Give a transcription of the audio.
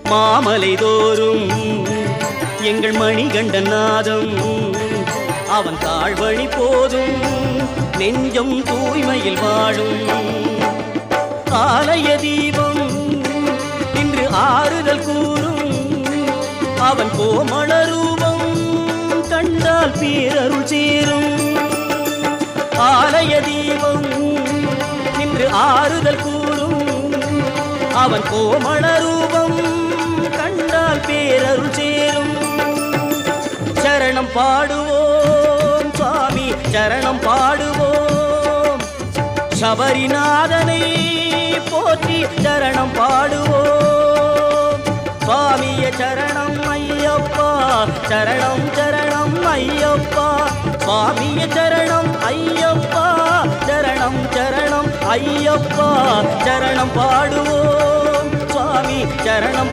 மாமலை தோறும் எங்கள் மணிகண்டன் நாதம் அவன் தாழ்வழி போதும் நெஞ்சம் தூய்மையில் வாழும் ஆலய தீபம் இன்று ஆறுதல் கூறும் அவன் கோமள ரூபம் கண்டால் பேரருள் சேரும் ஆலய தீபம் இன்று ஆறுதல் கூறும் அவன் கோமள ரூபம் கண்டால் பேரருள் சேரும் சரணம் பாடுவோம் சுவாமி சரணம் பாடுவோம் சபரிநாதனை போற்றி சரணம் பாடுவோம் சுவாமிய சரணம் ஐயப்பா சரணம் சரணம் ஐயப்பா சுவாமிய சரணம் ஐயப்பா சரணம் சரணம் ஐயப்பா சரணம் பாடுவோம் சுவாமி சரணம்